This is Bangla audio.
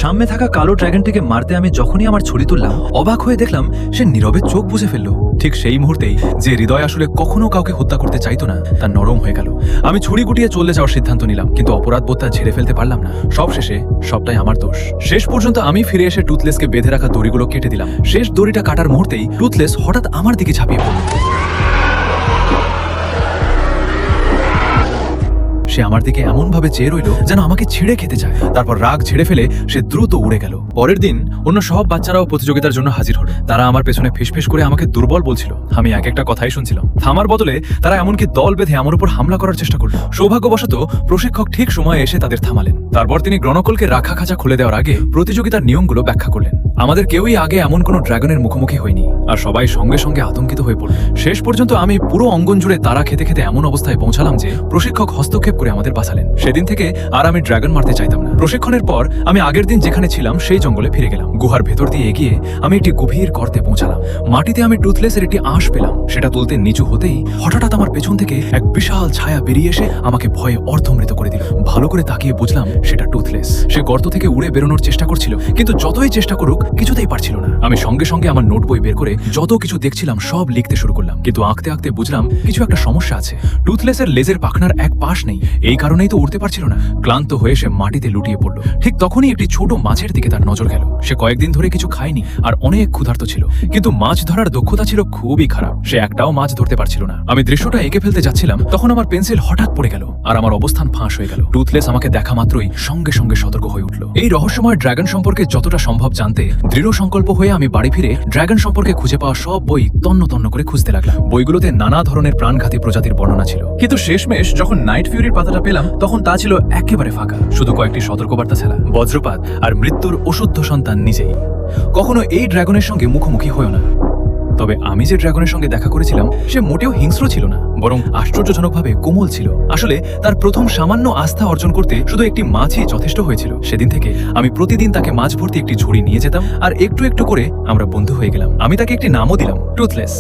সামনে থাকা কালো ড্রাগনটিকে মারতে আমি যখনই আমার ছুরি তুললাম, অবাক হয়ে দেখলাম সে নীরবে চোখ বুজে ফেললো। ঠিক সেই মুহূর্তেই যে হৃদয় আসলে কখনো কাউকে হত্যা করতে চাইতো না, তা নরম হয়ে গেল। আমি ছুরি গুটিয়ে চলে যাওয়ার সিদ্ধান্ত নিলাম, কিন্তু অপরাধ বোধটা ঝেড়ে ফেলতে পারলাম না। সবশেষে সবটাই আমার দোষ। শেষ পর্যন্ত আমি ফিরে এসে টুথলেসকে বেঁধে রাখা দড়িগুলো কেটে দিলাম। শেষ দড়িটা কাটার মুহূর্তেই টুথলেস হঠাৎ আমার দিকে ঝাঁপিয়ে পড়ল। সে আমার দিকে এমন ভাবে চেয়ে রইল যেন আমাকে ছিঁড়ে খেতে চায়। তারপর রাগ ছেড়ে ফেলে সে দ্রুত উড়ে গেল। পরের দিন অন্য সব বাচ্চারাও প্রতিযোগিতার জন্য হাজির হলো। তারা আমার পেছনে ফিসফিস করে আমাকে দুর্বল বলছিল। আমি এক একটা কথাই শুনছিলাম। থামার বদলে তারা এমনকি দল বেঁধে আমার উপর হামলা করার চেষ্টা করল। সৌভাগ্যবশত প্রশিক্ষক ঠিক সময়ে এসে তাদের থামালেন। তারপর তিনি গ্রনকলকে রাখা খাঁচা খুলে দেওয়ার আগে প্রতিযোগিতার নিয়মগুলো ব্যাখ্যা করলেন। আমাদের কেউই আগে এমন কোনো ড্রাগনের মুখোমুখি হয়নি, আর সবাই সঙ্গে সঙ্গে আতঙ্কিত হয়ে পড়ল। শেষ পর্যন্ত আমি পুরো অঙ্গন জুড়ে তারা খেতে খেতে এমন অবস্থায় পৌঁছালাম যে প্রশিক্ষক হস্তক্ষেপ করে আমাদের বাঁচালেন। সেদিন থেকে আর আমি ড্রাগন মারতে চাইতাম না। প্রশিক্ষণের পর আমি আগের দিন যেখানে ছিলাম সেই জঙ্গলে ফিরে গেলাম। গুহার ভেতর দিয়ে এগিয়ে আমি একটি গভীর গর্তে পৌঁছালাম। মাটিতে আমি টুথলেসের একটি আঁশ পেলাম। সেটা তুলতে নিচু হতেই হঠাৎ আমার পেছন থেকে এক বিশাল ছায়া বেরিয়ে এসে আমাকে ভয়ে অর্ধমৃত করে দিল। ভালো করে তাকিয়ে বুঝলাম সেটা টুথলেস। সে গর্ত থেকে উড়ে বেরোনোর চেষ্টা করছিল, কিন্তু যতই চেষ্টা করুক কিছুতেই পারছিল না। আমি সঙ্গে সঙ্গে আমার নোট বই বের করে যত কিছু দেখছিলাম সব লিখতে শুরু করলাম, কিন্তু আঁকতে আঁকতে বুঝলাম কিছু একটা সমস্যা আছে। টুথলেসের লেজের পাখনার এক পাশ নেই, এই কারণেই তো উড়তে পারছিল না। ক্লান্ত হয়ে সে মাটিতে লুটিয়ে পড়ল। ঠিক তখনই একটি ছোট মাছের দিকে তার নজর গেল। সে কয়েকদিন ধরে কিছু খায়নি আর অনেক ক্ষুধার্ত ছিল, কিন্তু মাছ ধরার দক্ষতা ছিল খুবই খারাপ। সে একটাও মাছ ধরতে পারছিল না। আমি দৃশ্যটা এঁকে ফেলতে যাচ্ছিলাম, তখন আমার পেন্সিল হঠাৎ পড়ে গেল আর আমার অবস্থান ফাঁস হয়ে গেল। টুথলেস আমাকে দেখা মাত্রই সঙ্গে সঙ্গে সতর্ক হয়ে উঠল। এই রহস্যময় ড্রাগন সম্পর্কে যতটা সম্ভব জানতে দৃঢ় সংকল্প হয়ে আমি বাড়ি ফিরে ড্রাগন সম্পর্কে খুঁজে পাওয়া সব বই তন্ন তন্ন করে খুঁজতে লাগলাম। বইগুলোতে নানা ধরনের প্রাণঘাতী প্রজাতির বর্ণনা ছিল, কিন্তু শেষমেশ যখন নাইট ফিউরির পাতাটা পেলাম তখন তা ছিল একেবারে ফাঁকা। শুধু কয়েকটি সতর্কবার্তা ছাড়া, বজ্রপাত আর মৃত্যুর অশুদ্ধ সন্তান নিজেই। কখনো এই ড্রাগনের সঙ্গে মুখোমুখি হয়েও না। তবে আমি যে ড্রাগনের সঙ্গে দেখা করেছিলাম সে মোটেও হিংস্র ছিল না, বরং আশ্চর্যজনকভাবে কোমল ছিল। আসলে তার প্রথম সামান্য আস্থা অর্জন করতে শুধু একটি মাছই যথেষ্ট হয়েছিল। সেদিন থেকে আমি প্রতিদিন তাকে মাছ ভর্তি একটি ঝুড়ি নিয়ে যেতাম, আর একটু একটু করে আমরা বন্ধু হয়ে গেলাম। আমি তাকে একটি নামও দিলাম, টুথলেস।